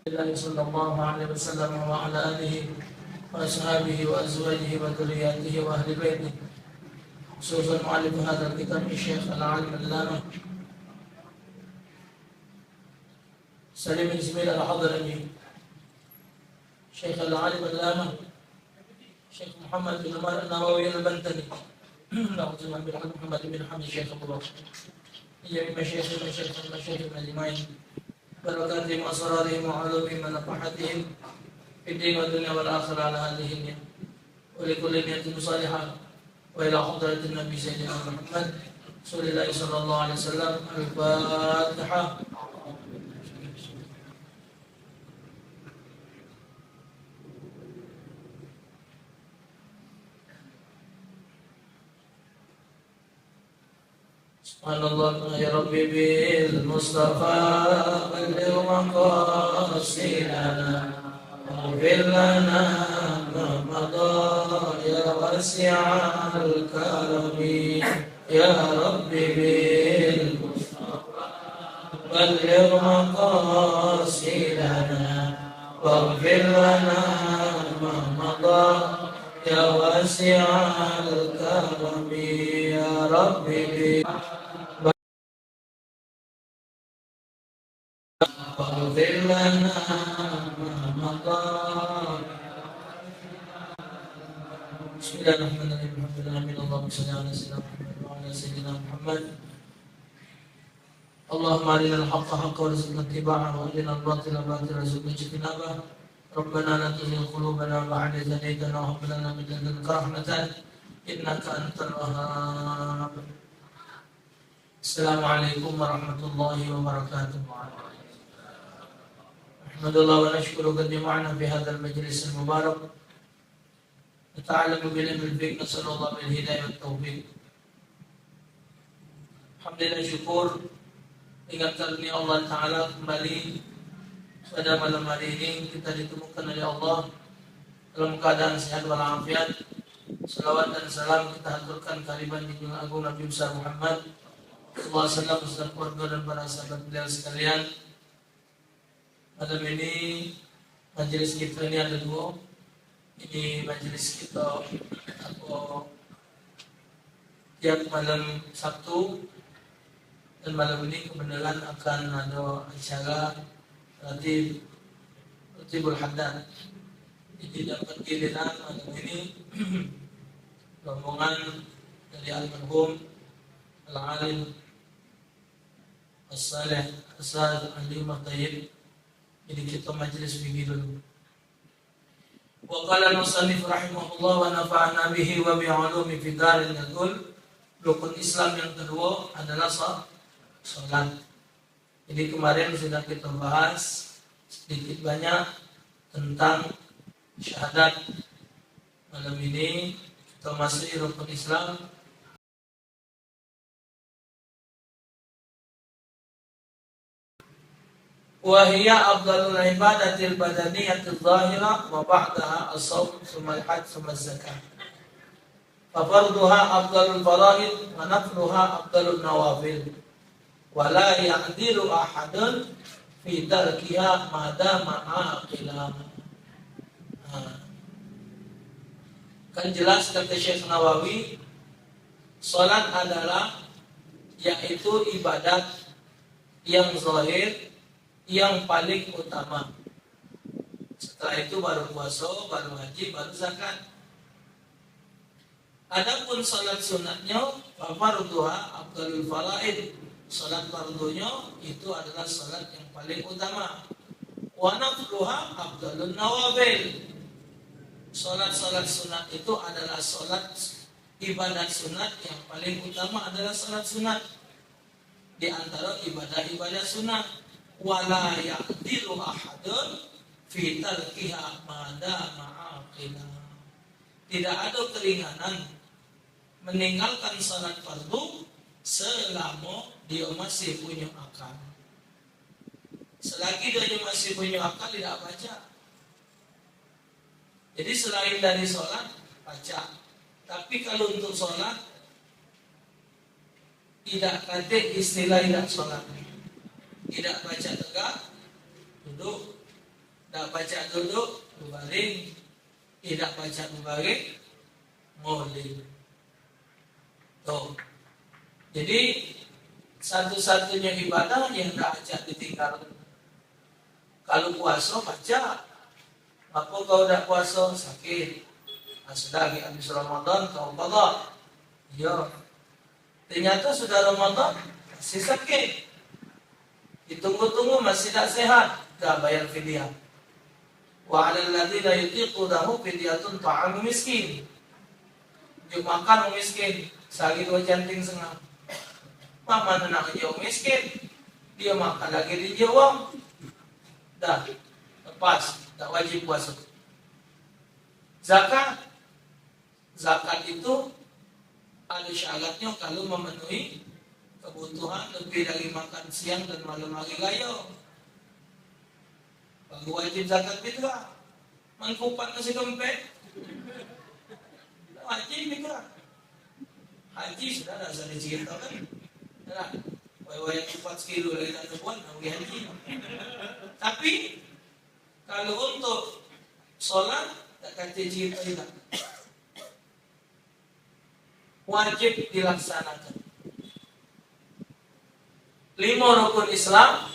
الله صلى الله عليه وسلم وعلى آله وأصحابه وأزواجه وذرياته وأهل بيته، خصوصا مؤلف هذا الكتاب الشيخ العالم العلامة سليم بن اسماعيل الحضرمي، شيخ العالم العلامة شيخ محمد بن عمر النووي البنتني، نعوذ بالله من محمد بن حمد الشيخ أبو بكر، هي من مشايخ الأجمعين، بركاتهم وأسرارهم وعلومهم ونفحاتهم في الدين والدنيا والآخرة على هذه النية، ولكل نية صالحة، وإلى حضرة النبي سيدنا محمد رسول الله صلى الله عليه وسلم. الفاتحة. سبحان الله يا ربي بالمصطفى بلغ مقاصدنا واغفر لنا ما مضى يا واسع الكرم يا ربي بالمصطفى بلغ مقاصدنا واغفر لنا ما مضى يا واسع الكرم يا ربي واغفر لنا ما مضى. بسم الله الرحمن الرحيم. الحمد لله اللهم صل على سيدنا محمد وعلى سيدنا محمد. اللهم أرنا الحق حقا وارزقنا اتباعه وأرنا الباطل باطلا وارزقنا اجتنابه. ربنا لا تزغ قلوبنا بعد إذ هديتنا وهب لنا من لدنك رحمة إنك أنت الوهاب. السلام عليكم ورحمة الله وبركاته. أحمد الله ونشكره قد جمعنا في هذا المجلس المبارك نتعلم بالعلم الفقه، نسأل الله بالهداية والتوفيق. Alhamdulillah, syukur dengan karunia Allah Ta'ala kembali pada malam hari ini kita ditemukan oleh Allah dalam keadaan sehat walafiat. Salawat dan salam kita haturkan kehadiran Junjungan Agung Nabi besar Muhammad sallallahu alaihi wasallam beserta keluarga dan para sahabat beliau sekalian. Malam ini majelis kita ini ada dua. Ini majelis kita atau tiap malam Sabtu, dan malam ini kebenaran akan ada acara Ratibul Haddad. Jadi dapat giliran malam ini rombongan dari almarhum Al-Alim As-Salih Asad Ali Mahtaib. Jadi kita majelis begini dulu. Wa qala al-musannif rahimahullah wa nafa'ana bihi wa bi'ulumi fi darin yaqul. Rukun Islam yang kedua adalah salat. Jadi kemarin sudah kita bahas sedikit banyak tentang syahadat. Malam ini kita masuk rukun Islam. وهي أفضل العبادة البدنية الظاهرة وبعدها الصوم ثم الحج ثم الزكاة ففرضها أفضل الفرائض ونفلها أفضل النوافل ولا يقدر أحد في تركها ما دام عاقلا. Kan jelas kata Syekh Nawawi, salat adalah yaitu ibadat yang zahir yang paling utama. Setelah itu baru puasa, baru haji, baru zakat. Adapun salat sunatnya, farduha afdalul faraid. Salat fardunya itu adalah salat yang paling utama. Wa nafluha afdalun nawafil. Salat-salat sunat itu adalah salat ibadat sunat yang paling utama adalah salat sunat di antara ibadah-ibadah sunat. Wala yaqdiru ahadun fi tarkiha ma dama aqila. Tidak ada keringanan meninggalkan salat fardu selama dia masih punya akal. Selagi dia masih punya akal tidak baca. Jadi selain dari salat baca. Tapi kalau untuk salat tidak ada istilah tidak salat. Tidak baca tegak, duduk, Tidak baca duduk, berbaring. Tidak baca berbaring, nguling. Tuh. Jadi satu-satunya ibadah yang tidak ajak ditinggalkan. Kalau puasa baca, apa kau tidak puasa sakit? Sudah habis Ramadan kau qada. Ya. Ternyata sudah Ramadan masih sakit. Ditunggu-tunggu masih tak sehat, dah bayar fidyah. Wa 'alal ladzina yutiqunahu fidyatun ta'amu miskin. Dia makan miskin, sehari 2 canting setengah. Mana nak jauh miskin, dia makan lagi di jawab. Dah, lepas, tak wajib puasa. Zakat itu ada syaratnya kalau memenuhi kebutuhan lebih dari makan siang dan malam hari raya. Baru wajib zakat fitrah. Mengkupat nasi kempek, wajib fitrah. Haji sudah dah saya cerita kan. Nah, wayang 4 kilo lagi tak terbuat, nak pergi haji. Tapi kalau untuk solat tak kata cerita tidak. Wajib dilaksanakan. 5 rukun Islam,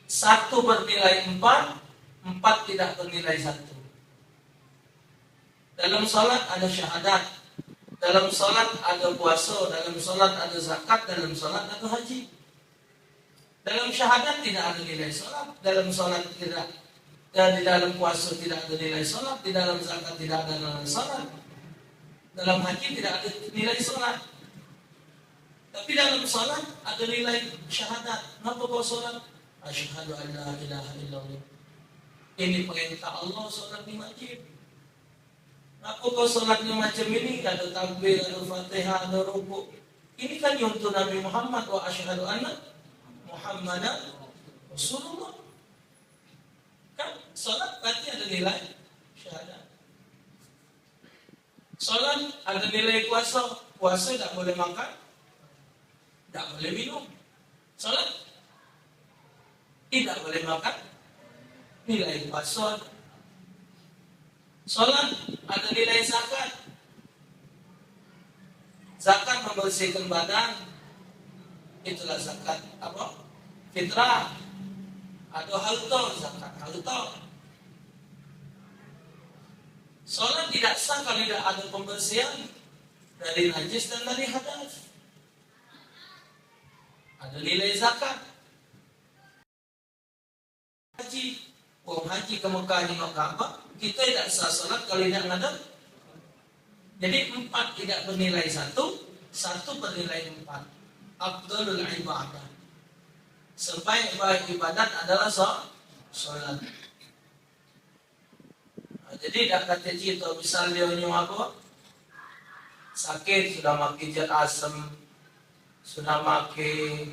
1 bernilai 4, 4 tidak bernilai 1. Dalam salat ada syahadat. Dalam salat ada puasa, dalam salat ada zakat, dalam salat ada haji. Dalam syahadat tidak ada nilai salat, dalam salat tidak, dan di dalam puasa tidak ada nilai salat, di dalam zakat tidak ada nilai salat, dalam haji tidak ada nilai salat. Tapi dalam salat ada nilai syahadat. Kenapa kau salat? Asyhadu an la ilaha illallah. Ini perintah Allah, salat ni wajib. Aku kau sholatnya macam ini, ada takbir, ada fatihah, ada rukuk. Ini kan untuk Nabi Muhammad wa asyhadu anna Muhammadan Rasulullah. Kan sholat berarti ada nilai syahadat. Sholat ada nilai puasa. Puasa tak boleh makan, tak boleh minum. Sholat tidak boleh makan, nilai puasa. Salat ada nilai zakat. Zakat membersihkan badan. Itulah zakat apa? Fitrah. Ada harta, zakat harta. Salat tidak sah kalau tidak ada pembersihan dari najis dan dari hadas. Ada nilai zakat. Haji, orang haji ke Mekah di Ka'bah, kita tidak sah salat kalau tidak ngadap. Jadi 4 tidak bernilai 1, 1 bernilai 4. Afdalul ibadah. Sebaik-baik ibadat adalah salat. Jadi tak kata cerita misalnya apa? Sakit sudah makan zat asam, sudah makan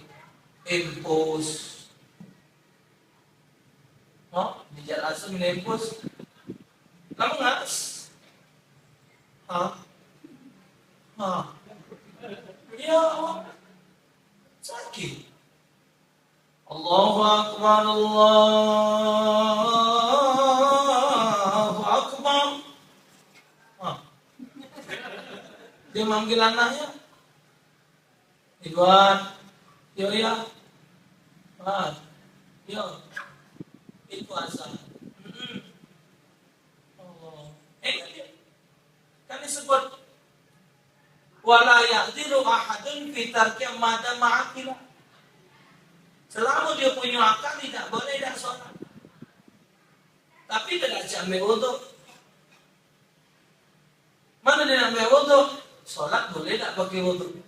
impus. Oh, di zat asam minum impus. Kamu ngas? Ya, sakit. Allahu Akbar, Allahu Akbar. Dia manggil anaknya. Ridwan, yo ya. Yo. Itu asal. Kan disebut wala yaqdiru ahadun fi tarki ma dama aqila. Selama dia punya akal tidak boleh tidak sholat. Tapi tidak ambil wudu. Mana dia ambil wudu? Sholat boleh tidak pakai wudu.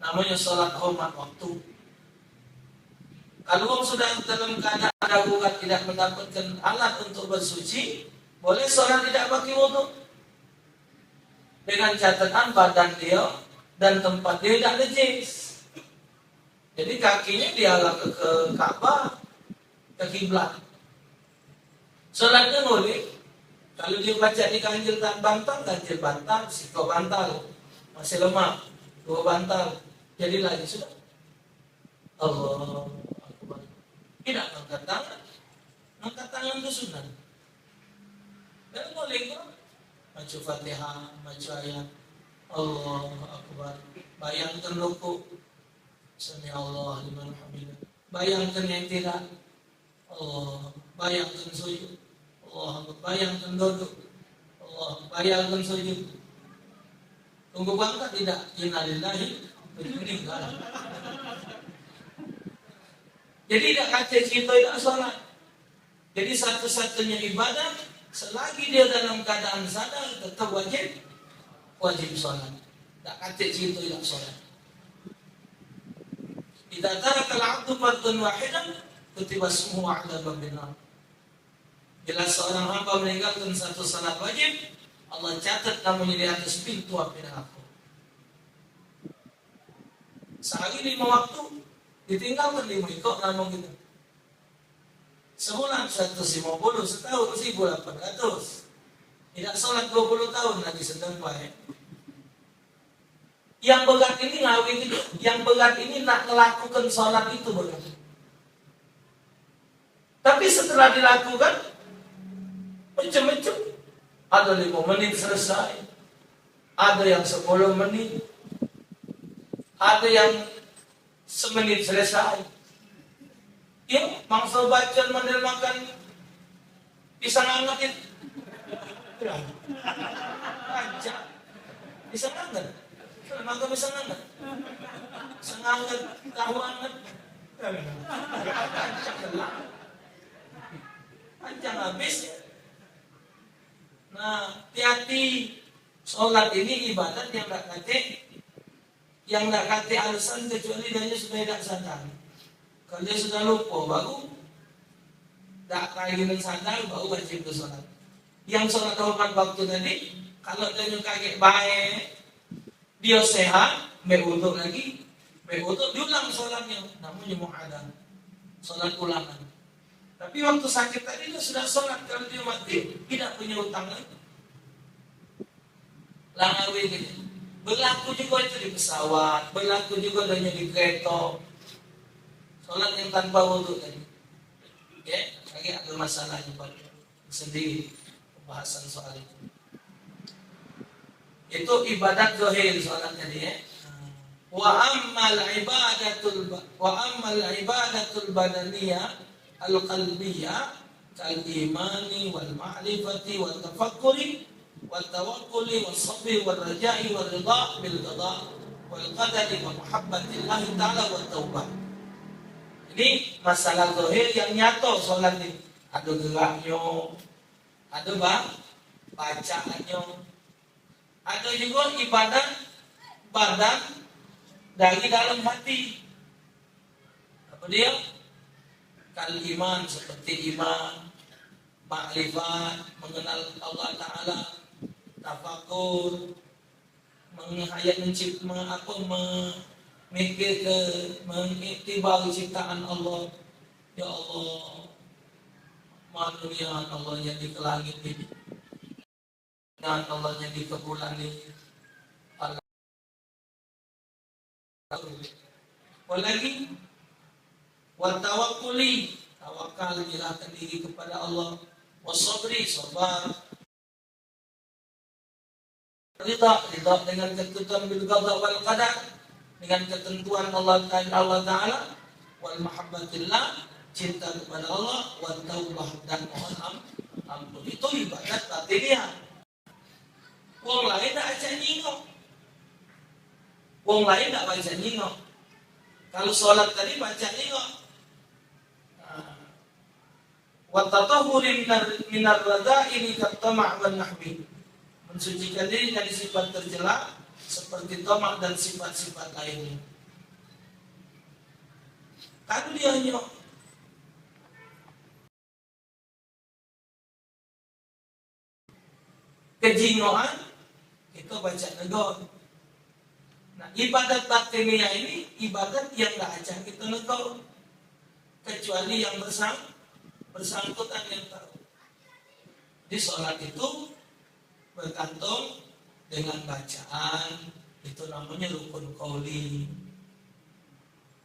Namanya sholat hormat waktu. Kalau orang sudah dalam keadaan darurat tidak mendapatkan alat untuk bersuci, boleh sholat tidak pakai wudu. Dengan catatan badan dia dan tempat dia tidak najis. Jadi kakinya diarah ke Ka'bah, ke kiblat. Sholatnya boleh. Kalau dia baca di ganjil bantal, sikau bantal, masih lemah, 2 bantal, jadi lagi sudah. Allah Akbar. Tidak angkat tangan. Angkat tangan itu sunnah. Dan boleh kok baca Fatihah, baca ayat Allahu Akbar. Bayangkan ruku, Sami Allah liman hamidah. Bayangkan yang tidak, Allah. Bayangkan sujud, Allah. Bayangkan duduk, Allah. Bayangkan sujud. Tunggu bangka tidak, innalillahi meninggal. Jadi tidak kata kita tidak sholat. Jadi satu-satunya ibadah selagi dia dalam keadaan sadar tetap wajib sholat. Tak kata kita tidak sholat. Idza taraka al-'abdu fardhan wahidan kutiba ismuhu 'ala babin nar. Bila seorang hamba meninggalkan satu salat wajib, Allah catat namanya di atas pintu api neraka. Sehari 5 waktu ditinggalkan 5 kok nama kita. Sebulan 150, setahun 1.800. Tidak sholat 20 tahun lagi sedang baik. Yang berat ini ngawin itu, yang berat ini nak melakukan sholat itu berat. Tapi setelah dilakukan macam-macam. Ada 5 menit selesai, ada yang 10 menit, ada yang semenit selesai. Ya, mangsa baca mandel makan pisang hangat itu. Aja. Pisang hangat. Makan pisang hangat. Pisang hangat, tahu hangat. Panjang habis. Nah, hati-hati. Sholat ini ibadat yang tidak kate alasan kecuali dia sudah tidak sadar. Kalau dia sudah lupa baru tak kainan sadar baru wajib ke sholat. Yang sholat 4 waktu tadi kalau dia kaget baik dia sehat berwudu lagi berwudu diulang sholatnya namanya mu'adzam sholat ulangan. Tapi waktu sakit tadi dia sudah sholat kalau dia mati tidak punya utang lagi. Langawi gitu. Berlaku juga itu di pesawat, berlaku juga adanya di kereta. Sholat yang tanpa wudu tadi. Ya, lagi ada masalahnya pada sendiri pembahasan soal itu. Itu ibadat zahir sholat tadi ya. Wa ammal ibadatul badaniyah al-qalbiyah kal imani wal ma'rifati wal tafakkuri wal tawakkuli was sabri wal raja'i wal ridha bil qada wal qadari wa muhabbatillah ta'ala wa taubah. Ini masalah zahir yang nyata sholat ini. Ada geraknya, ada bacaannya, ada juga ibadah badan dari dalam hati. Apa dia? Kal iman seperti iman, makrifat, mengenal Allah Ta'ala, tafakur, menghayat memikir ke mengiktibar ciptaan Allah. Ya Allah, manusia Allah yang di langit ini, dan Allah yang di bulan ini. Apalagi tawakkuli, tawakal menyerahkan diri kepada Allah, wasabri, sabar, ridha dengan ketentuan bil qada wal qadar, dengan ketentuan Allah Ta'ala, wal mahabbatillah, cinta kepada Allah, wa taubah dan mohon ampun. Itu ibadat batiniah. Wong lain tak aja nyingok, wong lain tak baca nyingok. Kalau sholat tadi baca nyingok. Wa tatahhuri minar radha'ini kat-tama' wan nahwi. Mensucikan diri dari sifat tercela seperti tamak dan sifat-sifat lainnya. Kalau dia nyok kejinoan, kita baca negon. Nah, ibadat batiniah ini ibadat yang gak aja kita negon, kecuali yang bersangkutan yang tahu. Di sholat itu bergantung dengan bacaan, itu namanya rukun qauli.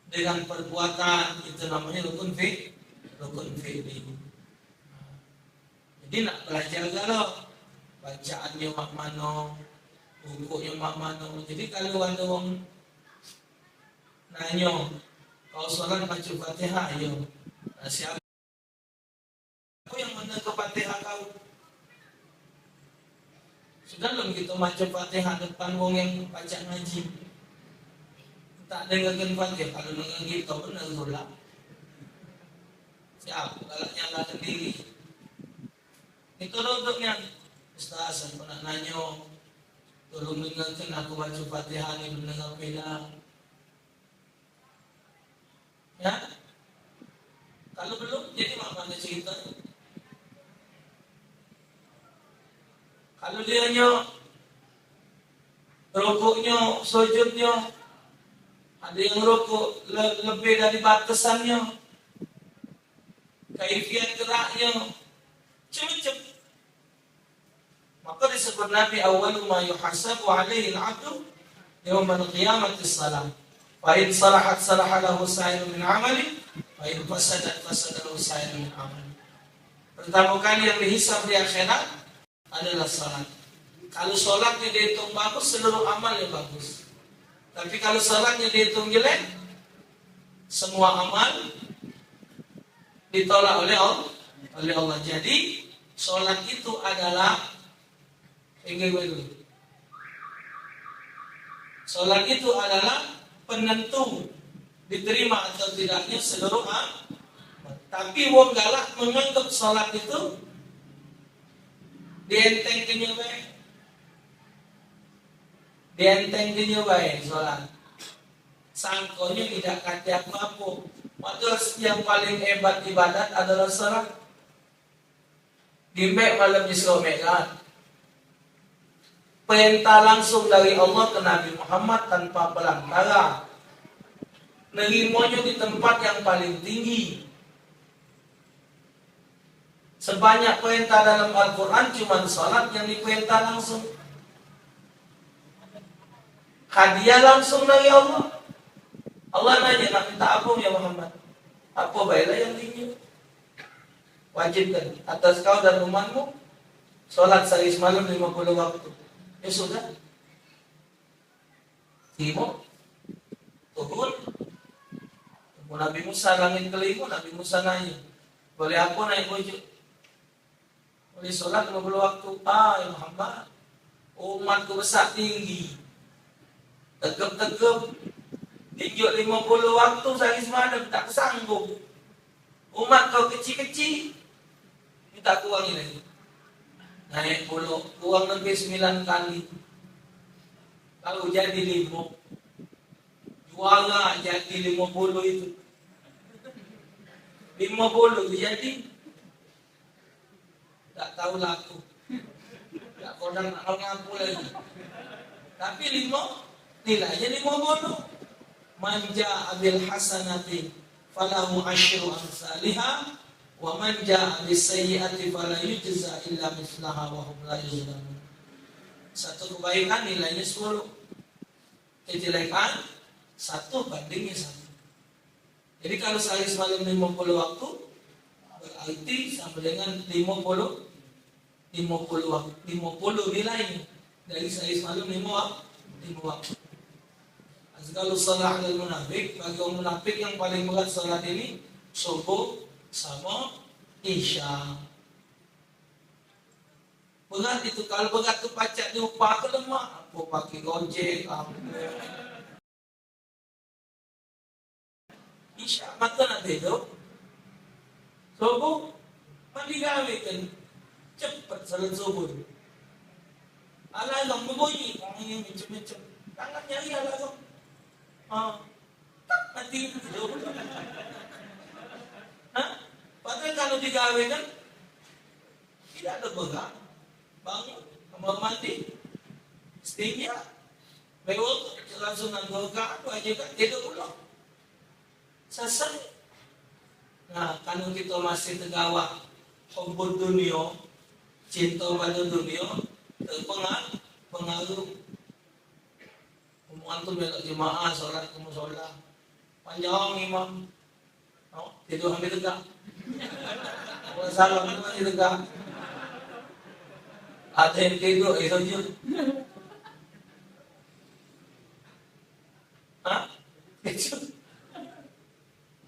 Dengan perbuatan, itu namanya rukun rukun fi'li. Jadi nak belajar kalau bacaannya mak mano, bukunya mak mano. Jadi kalau ada orang nanya, kau sholat baca Fatihah, ayo. Nah, siapa yang mana ke Fatihah kau? Sudah belum kita baca Fatihah depan wong yang baca ngaji. Tak dengarkan Fatihah, kalau dengar kita benar sholat. Siapa galaknya Allah sendiri. Itu untuknya. Ustaz, saya pernah nanya, tolong dengarkan aku baca Fatihah ini mendengar beda. Ya? Kalau belum, jadi mana cerita? Kalau dia rukuknya, sujudnya, ada yang rukuk lebih dari batasannya, kaifiat geraknya, macam-macam. Maka disebut Nabi awwalu ma yuhasabu alaihi al-'abdu yawmal qiyamati as-salah. Fa in salahat salaha lahu sa'irun min 'amali, fa in fasadat fasada lahu sa'irun min 'amali. Pertama kali yang dihisab di akhirat adalah salat. Kalau salatnya dihitung bagus, seluruh amalnya bagus. Tapi kalau salatnya dihitung jelek, semua amal ditolak oleh Allah. Jadi salat itu adalah salat itu adalah penentu diterima atau tidaknya seluruh amal. Tapi wong galak menganggap salat itu dientengkeun bae. Dientengkeun bae salat. Sangkonya tidak kata apa-apa. Padahal yang paling hebat ibadat adalah salat. Dimek malam Isra Mi'raj. Perintah langsung dari Allah ke Nabi Muhammad tanpa perantara. Nerimanya di tempat yang paling tinggi. Sebanyak perintah dalam Al-Quran cuma salat yang diperintah langsung. Hadiah langsung dari Allah. Allah nanya, nak minta apa ya Muhammad? Apa baiklah yang tinggi? Wajibkan atas kau dan umatmu salat sehari semalam 50 waktu. Ya sudah. Timur turun. Nabi Musa langit kelima, Nabi Musa nanya, boleh apa naik bojo? Boleh sholat 50 waktu. Ya Muhammad, umatku besar tinggi, tegap-tegap, tinjuk 50 waktu sehari semalam, tak sanggup. Umat kau kecil-kecil, minta kurangin lagi. Naik puluh, kurang lebih 9 kali. Kalau jadi 5, juara jadi 50 itu. 50 jadi tak tahu laku. Tak kodang nak ngapu lagi. Tapi 5 nilainya 50. Manja abil hasanati falahu asyru amsalihah. Wa man jaa bis-sayyi'ati fala yujza illa mithlaha wa hum la yuzlamun. Satu kebaikan nilainya 10. Kejelekan 1 bandingnya 1. Jadi kalau sehari semalam 50 waktu, berarti sama dengan 50 waktu, 50 nilainya. Dari sehari semalam 5 waktu. Kalau salat al-munafik, bagi orang munafik yang paling berat salat ini subuh sama isya. Berat itu, kalau berat itu pacak diupah ke lemak, apa pakai gojek, isya mata nak tidur, subuh mandi gawe kan, cepat salat subuh. Alarm berbunyi, ini macam-macam, tangan nyari alarm, tak mati tidur. Padahal kalau digawe kan tidak ada berat, bangun, kamar mandi, setia, bewok, langsung nanggulkan, aja kan tidur pulang. Selesai. Nah, kalau kita masih tergawah hubbud dunia, cinta pada dunia, terpengaruh. Antum belok jemaah, sholat ke musola, panjang imam, tidur hampir tegak. Kalau salam itu enggak ada yang tidur itu aja. Hah?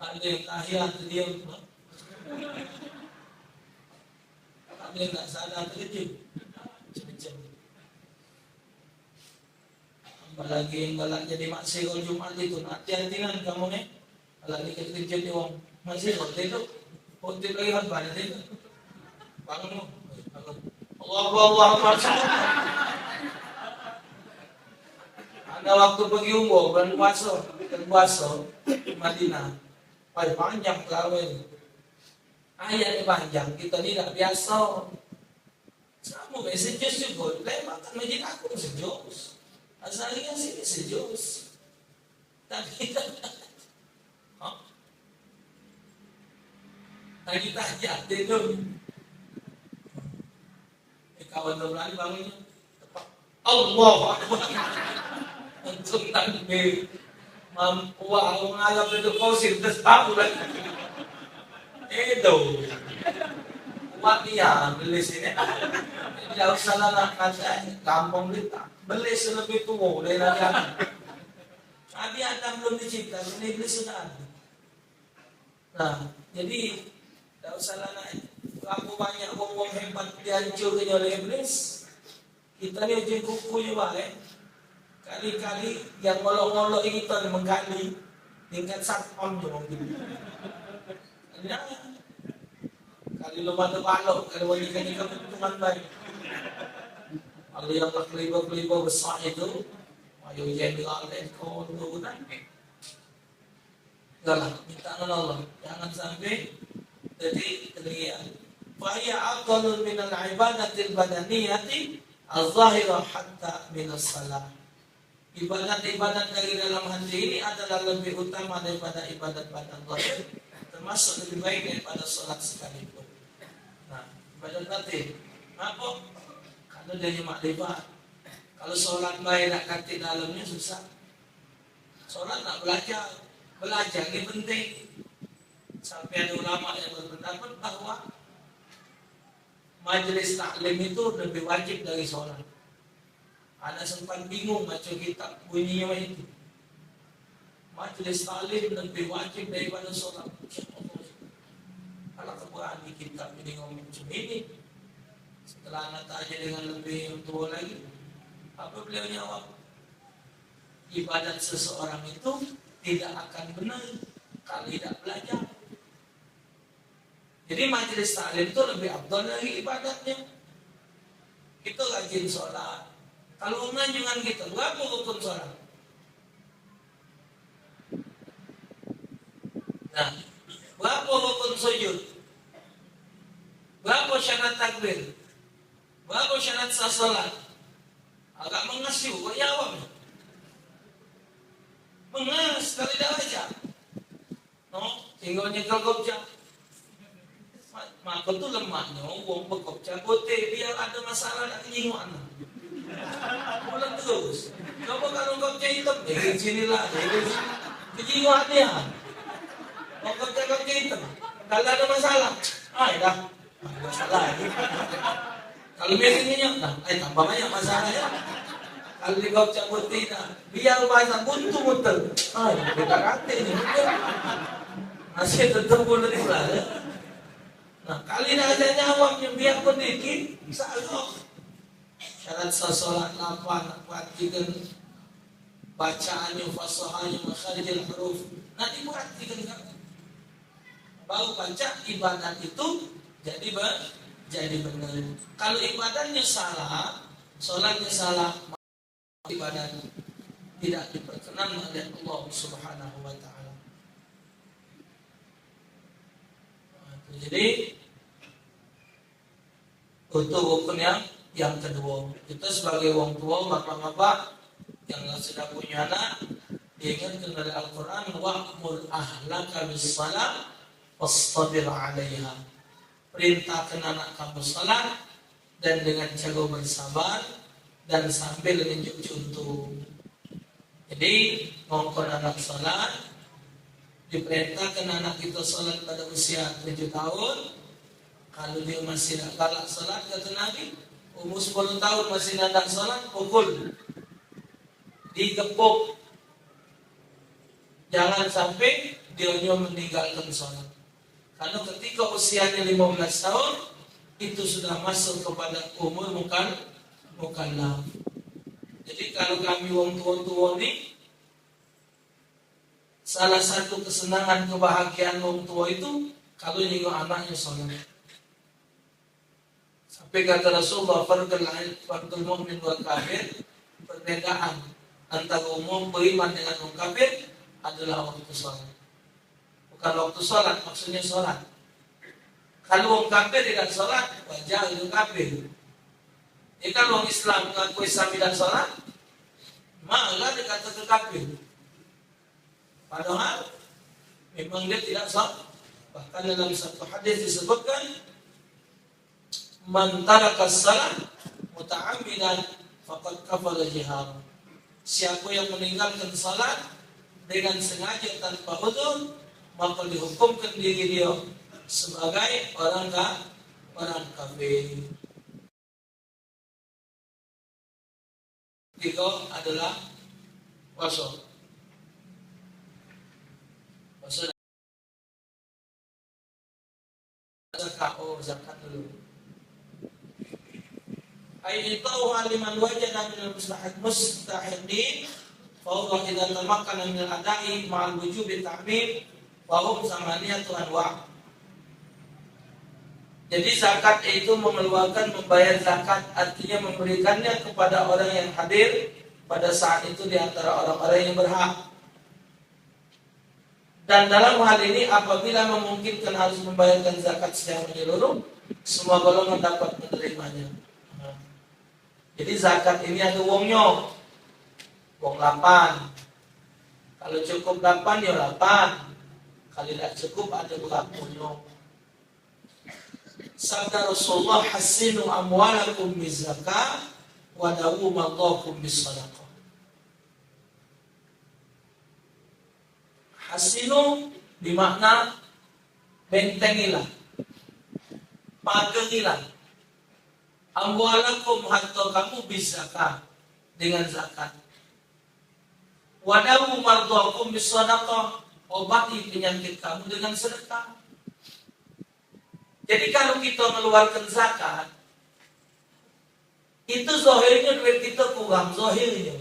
Ada yang tahiyat diam. Ada yang tak sadar terkejut. Macam-macam. Apalagi yang galak jadi maksir kalau Jumat itu, hati-hati kan kamu nih. Kalau dikejut dia orang masih hotel itu, hotel lagi kan banyak itu. Bangun, bangun. Allah. Ada waktu pergi umroh bulan puasa di Madinah. Panjang terawih. Ayatnya panjang, kita ni tak biasa. Sama sejus juga. Lain makan masjid aku sejus. Asalnya sini sejus. Tapi kita lagi tajak tidur. Kawan berani bangunnya. Allah Akbar. Untuk takbir. Mampu aku ngalap itu kosir terus tahu lagi. Itu. Kuat dia beli sini. Jauh salah nak kata kampung kita. Beli selebih tua dari Nabi. Nabi Adam belum dicipta, ini iblis sudah ada. Nah, jadi tak usah nak aku banyak wong hebat dihancurkan oleh iblis. Kita ni ujian kukunya balik. Kali-kali yang ngolok-ngolok kita menggali tingkat satpam je mungkin. Kali lu mana balok kalau wanita ni kebetulan baik. Kalau yang kelibah-kelibah besar itu, ayo jenderal dan kau tu kan. Enggaklah, minta Allah jangan sampai jadi kemudian. Fahiyya aqalun minal ibadatil badaniyati az-zahirah hatta minas salah. Ibadat-ibadat dari dalam hati ini adalah lebih utama daripada ibadat badan zahir, termasuk lebih baik daripada solat sekalipun. Nah, ibadat batin, apa? Kalau dia makrifat, kalau solat baik nak kati dalamnya susah. Solat nak belajar ini penting. Sampai ada ulama yang berpendapat bahwa majelis taklim itu lebih wajib dari solat. Ada sempat bingung baca kitab bunyinya itu. Majelis taklim lebih wajib daripada solat. Kalau keberani kitab ini ngomong macam ini, setelah anak tanya dengan lebih tua lagi, apa beliau jawab? Ibadat seseorang itu tidak akan benar kalau tidak belajar. Jadi majelis taklim itu lebih afdal dari ibadatnya. Kita rajin sholat. Kalau dengan kita, berapa rukun sholat? Nah, berapa rukun sujud? Berapa syarat takbir? Berapa syarat sah sholat? Agak mengas juga jawabnya. Mengas kalau tidak baca. No, tinggal nyekel gobjak. Maka tu lemahnya, wong bergobjak putih biar ada masalah nak kenyinguan. Pulang terus. Coba kalau gobjak hitam, dari sinilah, dari sini. Kenyinguan dia. Mau gobjak hitam, kalau ada masalah, dah. Masalah. Kalau biasanya nah, tambah banyak masalahnya. Kalau di gobjak putih, biar bahasa buntu muter. Kita kata ini. Masih tetap boleh pula. Nah, kali dah ada nyawang yang biar pendekit, salah. Syarat sholat apa, perhatikan bacaannya, fasahannya, makharijul huruf. Nanti perhatikan kan. Baru baca ibadat itu jadi benar. Kalau ibadahnya salah, sholatnya salah, ibadat tidak diperkenan oleh Allah Subhanahu wa taala. Jadi itu rukun yang kedua. Kita sebagai orang tua, bapak-bapak yang sudah punya anak, diingatkan dari Al-Quran, wa'mur ahlaka bis-salat wastabir 'alaiha. Perintahkan anak kamu salat dan dengan cara bersabar dan sambil menunjuk contoh. Jadi ngongkon anak salat diperintahkan anak kita sholat pada usia 7 tahun. Kalau dia masih tidak galak sholat, kata Nabi, umur 10 tahun masih tidak sholat, pukul, digepuk. Jangan sampai dia meninggalkan sholat. Karena ketika usianya 15 tahun, itu sudah masuk kepada umur mukallaf. Jadi kalau kami wong tua-tua ini, salah satu kesenangan kebahagiaan wong tua itu kalau nengok anaknya sholat. Sampai kata Rasulullah, fardul mu'min wal kafir, perbedaan antara umum beriman dengan orang kafir adalah waktu sholat. Bukan waktu sholat, maksudnya sholat. Kalau orang kafir tidak sholat, wajar itu kafir. Kalau orang Islam mengakui Islam dan sholat, malah dikatakan kafir. Padahal memang dia tidak sholat. Bahkan dalam satu hadis disebutkan, man taraka shalah muta'ammidan faqad kafara jihar. Siapa yang meninggalkan salat dengan sengaja tanpa uzur, maka dihukumkan diri dia sebagai orang kafir. Tiga adalah puasa. Puasa zakat dulu. Ayyitahu aliman wajada min al-mustahiqin fa huwa idza tamakkana min al-ada'i ma'al wujubi ta'mim wa hum samaniyatu anwa'. Jadi zakat itu mengeluarkan membayar zakat, artinya memberikannya kepada orang yang hadir pada saat itu di antara orang-orang yang berhak. Dan dalam hal ini apabila memungkinkan harus membayarkan zakat secara menyeluruh, semua golongan dapat menerimanya. Jadi zakat ini ada wongnya, wong 8. Kalau cukup 8 ya 8. Kalau tidak cukup ada berapa. Sabda Rasulullah, hasinu amwalakum bizakah wa dawumallakum bisadaqah. Hasinu bermakna bentengilah, pagangilah. Amwalakum harta kamu bizakah, dengan zakat. Wa dawumallakum bisadaqah, obati penyakit kamu dengan sedekah. Jadi kalau kita mengeluarkan zakat, itu zahirnya duit kita kurang, zahirnya.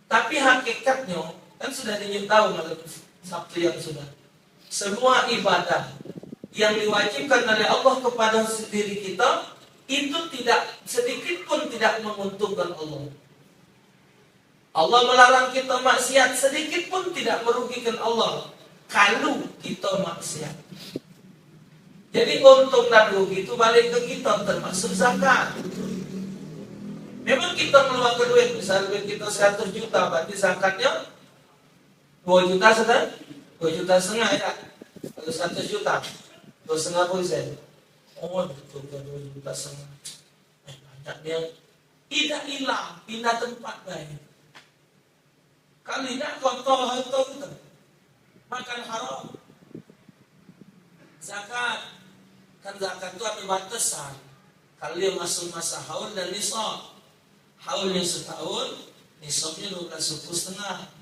Tapi hakikatnya, kan sudah tahu malam Sabtu yang sudah. Semua ibadah yang diwajibkan oleh Allah kepada diri kita, itu tidak sedikit pun tidak menguntungkan Allah. Allah melarang kita maksiat, sedikit pun tidak merugikan Allah kalau kita maksiat. Jadi untung dan rugi itu balik ke kita, termasuk zakat. Memang kita mengeluarkan duit, misalnya duit kita 100 juta, berarti zakatnya 2 juta setengah, 2 juta setengah ya. Kalau 100 juta, 2,5%. Oh, betul, 2 juta setengah. Banyaknya tidak hilang, pindah tempat baik. Kali tidak kotor harta kita, makan haram. Zakat, kan zakat itu ada batasan. Kalau dia masuk masa haul dan nisab, haulnya setahun, nisabnya 12,5.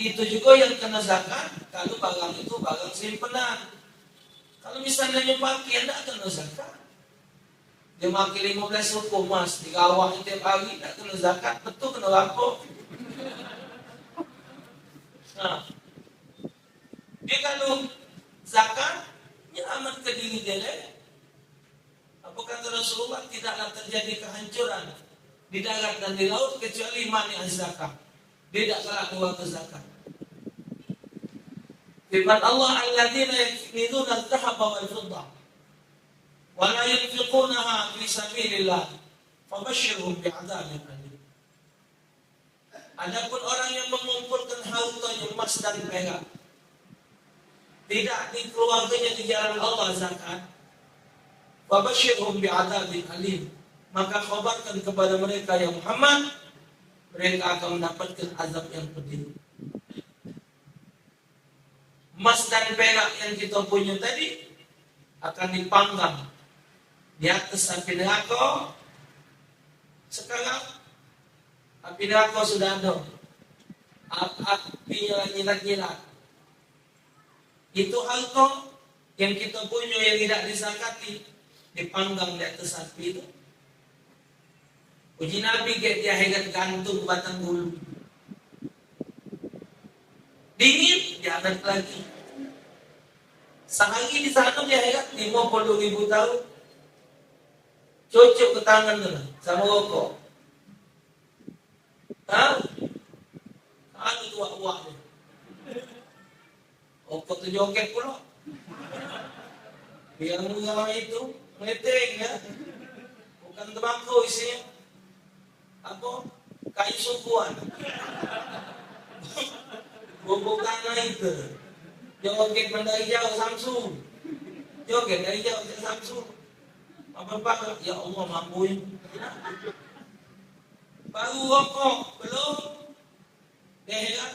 Itu juga yang kena zakat. Kalau barang itu barang simpanan. Kalau misalnya yang pakai, tidak kena zakat. Dia pakai 15 suku emas, digawah tiap hari, tidak kena zakat. Betul kena rampok. Nah, dia kalau zakat, ya amat ke diri dia. Apa kata Rasulullah, tidaklah terjadi kehancuran di darat dan di laut kecuali man yang zakat. Dia tidak salah keluar ke zakat. Firman Allah, alladzina yaknizuna adh-dhahaba wal fiddah wa la yunfiqunaha fi sabilillah fabashshirhum bi'adzabin alim. Adapun orang yang mengumpulkan hartanya emas dan perak, tidak dikeluarkannya di jalan Allah zakat, fabashshirhum bi'adzabin alim, maka khabarkan kepada mereka ya Muhammad, mereka akan mendapatkan azab yang pedih. emas dan perak yang kita punya tadi akan dipanggang di atas api neraka. Sekarang api neraka sudah ada, apinya nyilat-nyilat. Itu harta yang kita punya yang tidak disakati dipanggang di atas api itu. Uji Nabi ke dia hegat gantung batang bulu. Dingin diangkat lagi. Sehari di sana dia hegat 50.000 tahun. Cocok ke tangan tu sama rokok. Hah? Anu tua-tua ni. Rokok tu joget pula. Yang murah itu ngeteng ya. Bukan tembakau isinya. Apa? Kayu sukuan. Bubuk tanah itu. Joget dari jauh Samsung. Joget dari jauh Samsung. Apa-apa? Ya Allah mampuin. Baru rokok belum. Heran.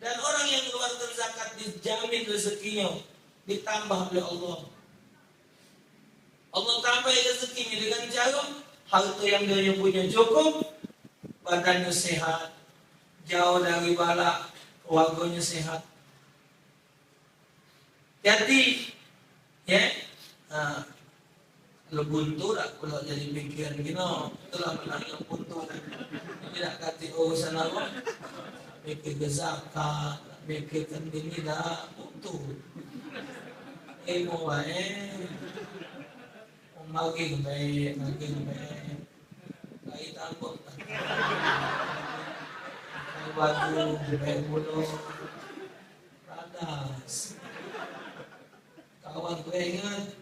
Dan orang yang mengeluarkan zakat dijamin rezekinya ditambah oleh Allah. Allah tambah rezekinya dengan cara harta yang dia punya cukup, badannya sehat, jauh dari bala, keluarganya sehat. Jadi, ya, kalau buntu tak kalau jadi pikiran gini, itulah menangnya buntu. Tidak kati urusan apa, mikir ke zakat, mikirkan ini dah buntu. Mau lagi baik. Lagi takut. Baju, baik mulu. Radas. Kawan gue ingat.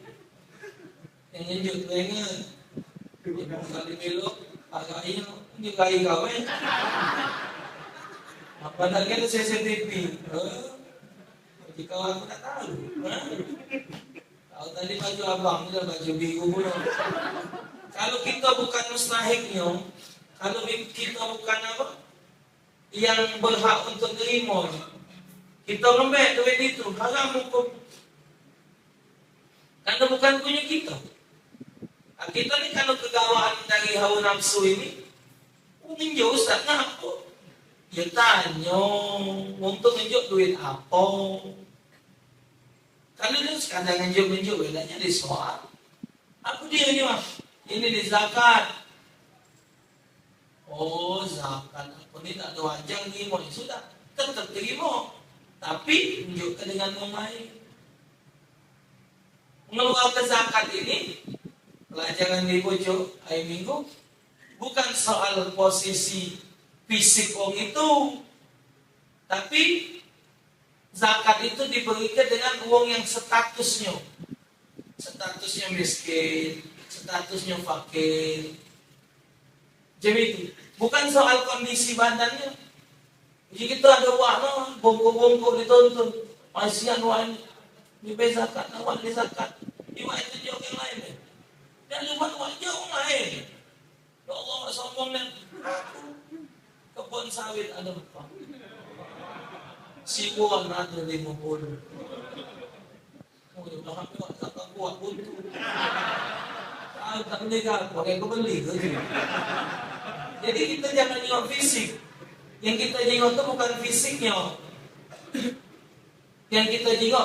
Yang nyinjuk gue ingat. Ibu kali belok, agaknya ini kaya kawan. Apa lagi ada CCTV? Jika aku tak tahu. Kalau tadi baju abang, ini baju biru pula. Kalau kita bukan mustahiknya, kalau kita bukan apa, yang berhak untuk terima, kita lembek duit itu, haram hukum. Karena bukan punya kita. Nah, kita ni kalau kegawaan dari hawa nafsu ini, ninjau Ustaz, ngapa? Ya tanya, untuk ninjau duit apa? Kalau dia sekadar nunjuk-nunjuk, bedanya di soal. Aku dia ni mah, ini di zakat. Oh zakat, aku ni tak ada wajar terima. Sudah, tetap terima. Tapi tunjukkan dengan memahami. Mengeluarkan zakat ini, pelajaran di pojok hari Minggu, bukan soal posisi fisik orang itu, tapi zakat itu diberikan dengan uang yang statusnya miskin, statusnya fakir. Jadi itu bukan soal kondisi badannya. Jadi kita ada uang, bongkok-bongkok dituntun, masih anuan di zakat, awan di zakat, iwa itu jauh yang lain. Dan lupa jauh lain. Ya Allah sombong dan kebun sawit ada apa? Sibuan ada 50. Oh, ya belakang tu tak kuat buntu. Tak mendengar, pakai kebeli ke? Jadi kita jangan tengok fisik. Yang kita tengok tu bukan fisiknya. Yang kita tengok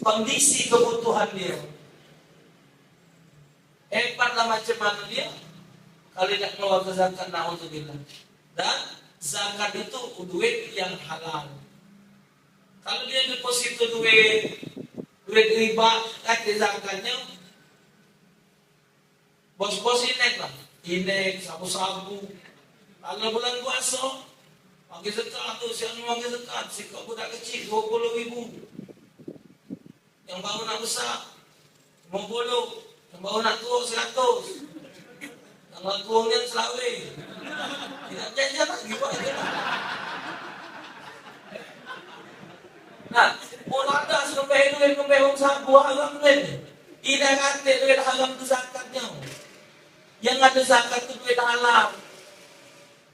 kondisi kebutuhan dia. Hebatlah macam mana dia. Kalau tidak keluar ke zakat, na'udzubillah. Dan zakat itu duit yang halal. Kalau dia deposito duit riba, di zakatnya, bos-bos indeks, sabu-sabu. Kalau bulan puasa, bagi zakat tu, siapa bagi zakat, sikap budak kecil 20.000. Yang baru nak besar 50, yang baru nak tua 100. Yang nak tuangnya selawih. Tidak jajan lagi buat itu. Nah, orang ada sekembeh duit orang sabu haram duit. Tidak kata duit haram itu zakatnya. Yang ada zakat itu duit halal.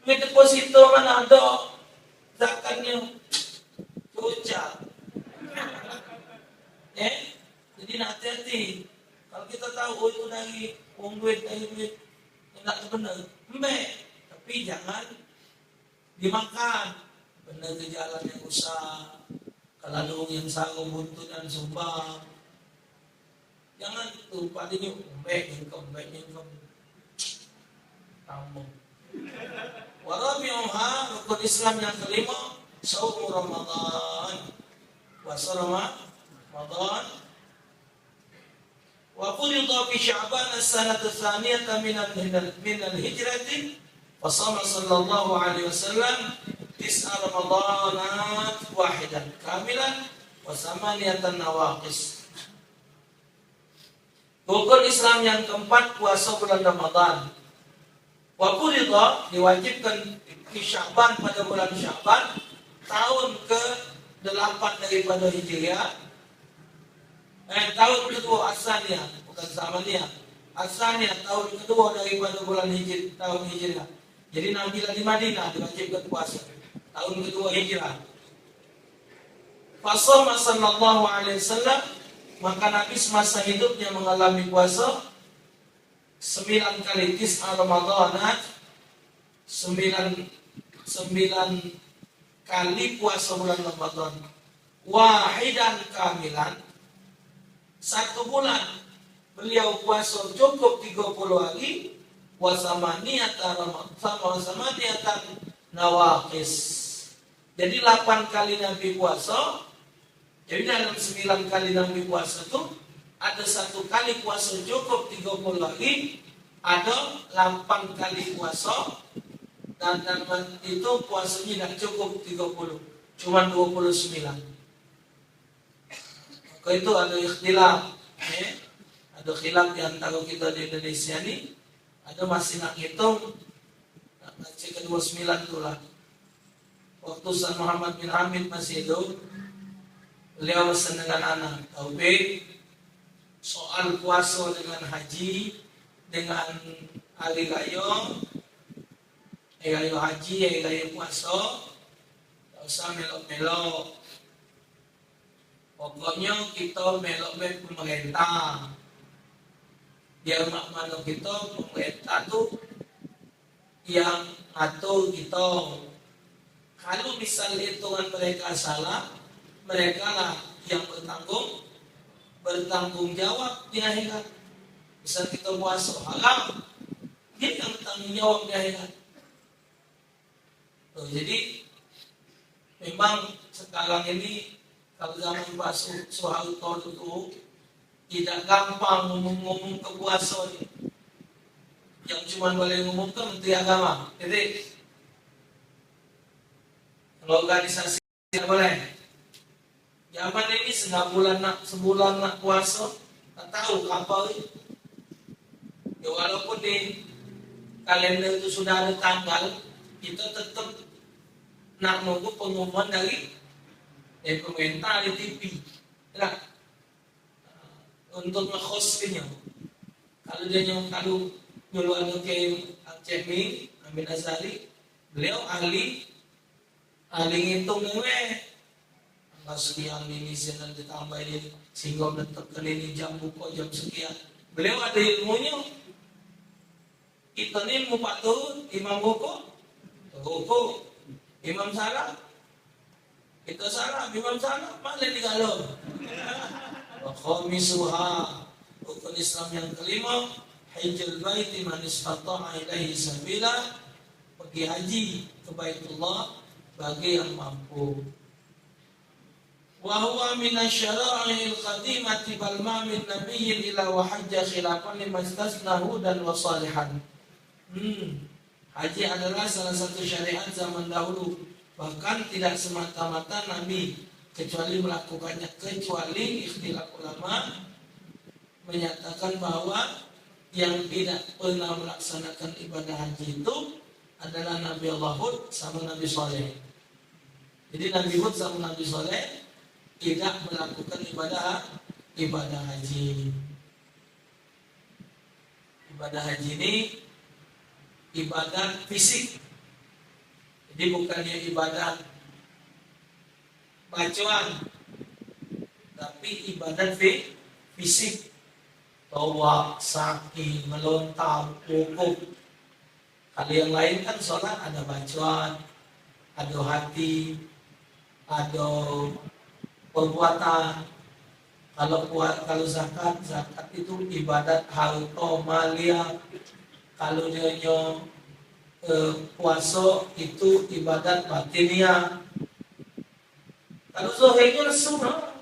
Duit deposito mana ada zakatnya. Cucak. Jadi hati-hati. Kalau kita tahu itu dari uang duit, enggak benar, tapi jangan dimakan. Benar ke jalan yang rusak, kalau yang sarung buntut dan sumbang. Jangan itu palingnya nyingkem kamu. Warabi'uha, rukun Islam yang kelima, Shaum Ramadan. Puasa Ramadan. Wa qulidha fi Sya'ban as-sanata tsaniyata min al-hijrati fa shama sallallahu alaihi wasallam tis'a Ramadanat wahidan kamilan wa samaniyatan nawaqis. Rukun Islam yang keempat, puasa bulan Ramadan. Wa qulidha, diwajibkan di Sya'ban, pada bulan Sya'ban tahun ke-8 daripada Hijriah. Tahun kedua Asaniyah, bukan Samaniyah. Asaniyah tahun kedua daripada bulan tahun Hijriah. Jadi Nabi di Madinah diwajibkan puasa tahun kedua Hijrah. Fasoma sallallahu alaihi wasallam, maka Nabi semasa hidupnya mengalami puasa 9 kali tis'a Ramadanat, 9 kali puasa bulan Ramadan. Wahidan kamilan, 1 bulan beliau puasa cukup 30 hari. Wasamaniatan nawaqis. Jadi 8 kali Nabi puasa. Jadi dalam 9 kali Nabi puasa itu ada 1 kali puasa cukup 30 hari, ada 8 kali puasa, dan itu puasanya tidak cukup 30, cuma 29. Maka itu ada ikhtilaf, ada khilaf di antara kita di Indonesia ini. Ada masih nak hitung baca ke 29 itulah. Waktu Ustaz Muhammad bin Hamid masih hidup, beliau pesan dengan anak Taufik, soal puasa dengan haji, dengan hari raya haji, hari raya puasa, tak usah melok-melok. Pokoknya kita melok-melok pemerintah. Biar mana kita, pemerintah tu yang atur kita. Kalau misal hitungan mereka salah, mereka lah yang bertanggung jawab di akhirat. Misal kita puasa haram, dia yang bertanggung jawab di akhirat. Jadi memang sekarang ini kalau zaman Pak Soeharto itu tidak gampang ngomong ke puasa ini. Yang cuma boleh ngomongkan Menteri Agama. Jadi kalau organisasi tidak boleh. Zaman ini sebulan nak puasa, tak tahu apa ini. Ya, walaupun di kalender itu sudah ada tanggal, kita tetap nak nunggu pengumuman dari pemerintah di TV. Nah, untuk nge-hostnya, kalau dia kalau nyuluan ke Al-Cemi, Amin Azhari, beliau ahli ngitung ngewe. Angka sekian ini jangan ditambah ini, sehingga menetapkan ini jam buka jam sekian. Beliau ada ilmunya. Kita ini ilmu patut, imam buka, imam salah. Kita salah, imam salah, malah digalau. Wa khamisuha, rukun Islam yang kelima, hajjul baiti man istata'a ilaihi sabila, pergi haji ke Baitullah bagi yang mampu. Wa huwa min asy-syara'il qadimati bal ma min nabiyyin illa wa hajja khilafan liman istasnahu dan wa salihan. Haji adalah salah satu syariat zaman dahulu. Bahkan tidak semata-mata Nabi, kecuali melakukannya, kecuali ikhtilaf ulama menyatakan bahwa yang tidak pernah melaksanakan ibadah haji itu adalah Nabi Allah Hud sama Nabi Saleh. Jadi Nabi Hud sama Nabi Saleh tidak melakukan ibadah haji. Ibadah haji ini ibadah fisik. Jadi bukannya ibadah bacaan. tapi ibadat fisik, tawaf, sa'i, melontar, wukuf. Kalau yang lain kan sholat ada bacaan, ada hati, ada perbuatan. Kalau zakat itu ibadat harta malia. Kalau nyonya puasa itu ibadat batiniah. Kalau zohirnya sunnah,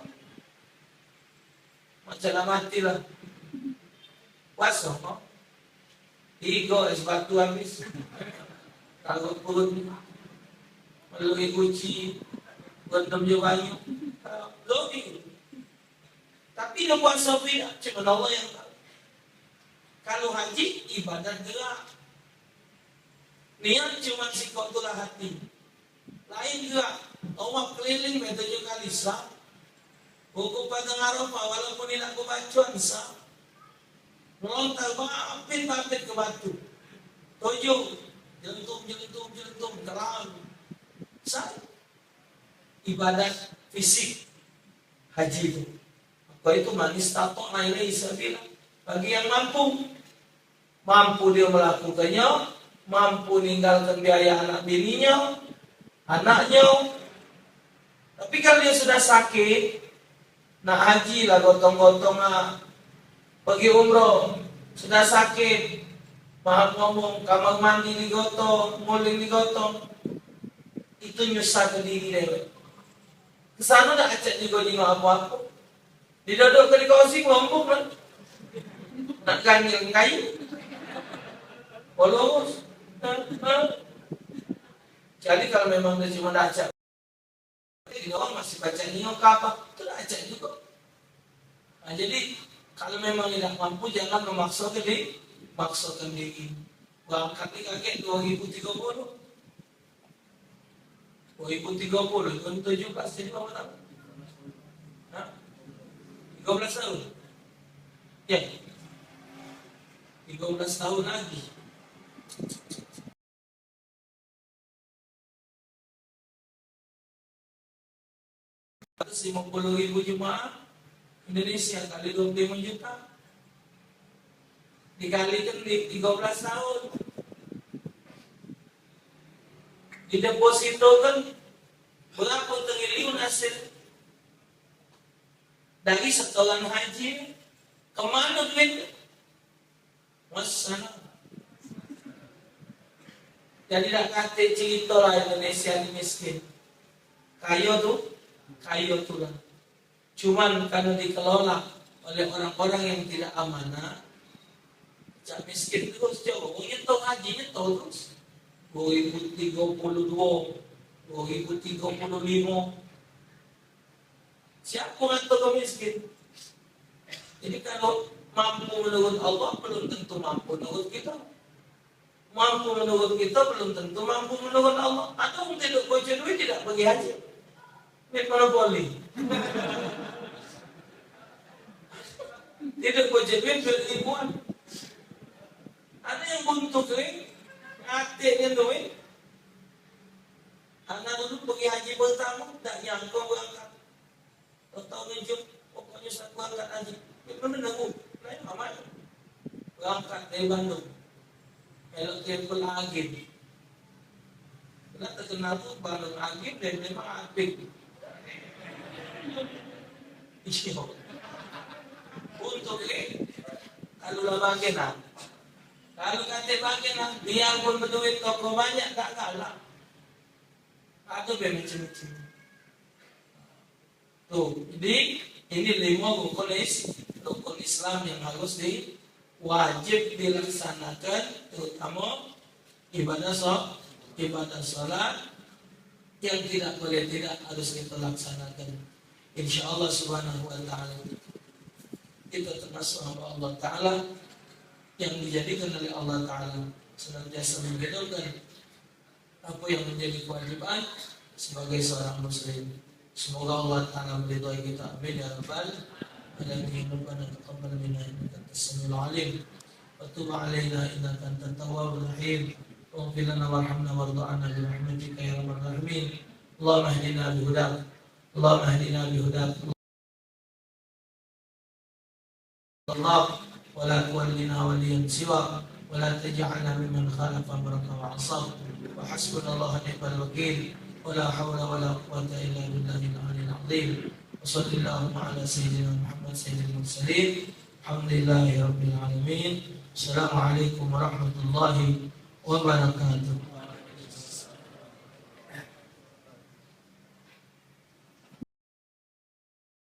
macam mati lah. Puasa kok. Tiga es batu habis. Kalau pun melalui uji, bendam juga banyak. Zohir. Tapi dia puasa beda, cuma Allah yang tahu. Kalau haji ibadat gerak. Niat cuma sikap tulah hati. Lain gerak. Tawaf keliling betul kali sah. Buku pada Arafah walaupun tidak kebacuan sah. Melontar bapit ke batu. Tujuh. Jelentum terang. Sah. Ibadat fisik haji itu. Itu manis tato nailai sabila. Bagi yang mampu dia melakukannya, mampu meninggalkan biaya anak bininya, anaknya. Tapi kalau dia sudah sakit, nak haji lah gotong-gotong pergi umroh, sudah sakit, maaf ngomong kamar mandi digotong, nguling digotong, itu nyusah ke diri dia. Kesana dah acak juga jengok apa-apa. Didodok ke di kausi ngompok lah. Nak ganjil kayu. Polos. Jadi kalau memang dia cuma acak, jadi orang masih baca nyok apa, itu dah acak juga. Nah, jadi kalau memang tidak mampu jangan memaksakan diri. Berangkat di kakek 2030. 2030 itu 17 jadi berapa tahun? 13 tahun. Ya. 13 tahun lagi. Atas 50.000 jemaah Indonesia kali 25 juta. Dikalikan di 13 tahun. Di deposito kan berapa triliun hasil dari setoran haji. Kemana duit? Masana. Jadi tak kata cerita lah Indonesia ini miskin. Kayo tuh lah. Cuman karena dikelola oleh orang-orang yang tidak amanah, cak miskin terus jauh. Nyetok haji nyetok terus. 2032, 2035. Siapa ngatur kau miskin? Jadi kalau mampu menurut Allah belum tentu mampu menurut kita. Mampu menurut kita belum tentu mampu menurut Allah. Atau tidak bocor duit tidak pergi haji. Duit monopoli. Tidak bocor duit ribuan. Ada yang buntu kering, hatinya duit. Anak dulu pergi haji pertama, tak nyangka berangkat. Atau nunjuk, pokoknya saya berangkat haji. Itu menunggu, lain aman. Berangkat dari Bandung. Kalau tempel Agim. Kita terkenal tuh Bandung Agim dan memang apik. Iya. Untuk kalau lah bagian, kalau kata bagian, biarpun berduit toko banyak tak kalah. Atau macam-macam. Tuh, jadi ini 5 rukun Islam yang harus wajib dilaksanakan, terutama ibadah salat yang tidak boleh tidak harus kita laksanakan. Insya Allah Subhanahu wa Ta'ala kita termasuk hamba Allah Ta'ala yang dijadikan oleh Allah Ta'ala senantiasa menjalankan apa yang menjadi kewajiban sebagai seorang muslim. Semoga Allah Ta'ala meridhai kita. Amin ya rabbal alamin. Rabbana taqabbal minna innaka antas samiul alim wa tub alaina innaka antat tawwabur rahim. Waghfir lana warhamna warḍa 'anna bi rahmatika ya rabbal alamin. Allahumma ihdina bihudak. Allahumma ihdina bihudak. الله ولا تولنا وليا سواك ولا تجعلنا ممن خالف أمرك وعصاك وحسبنا الله ونعم الوكيل ولا حول ولا قوة إلا بالله العلي العظيم وصل اللهم على سيدنا محمد سيد المرسلين الحمد لله رب العالمين السلام عليكم ورحمة الله وبركاته.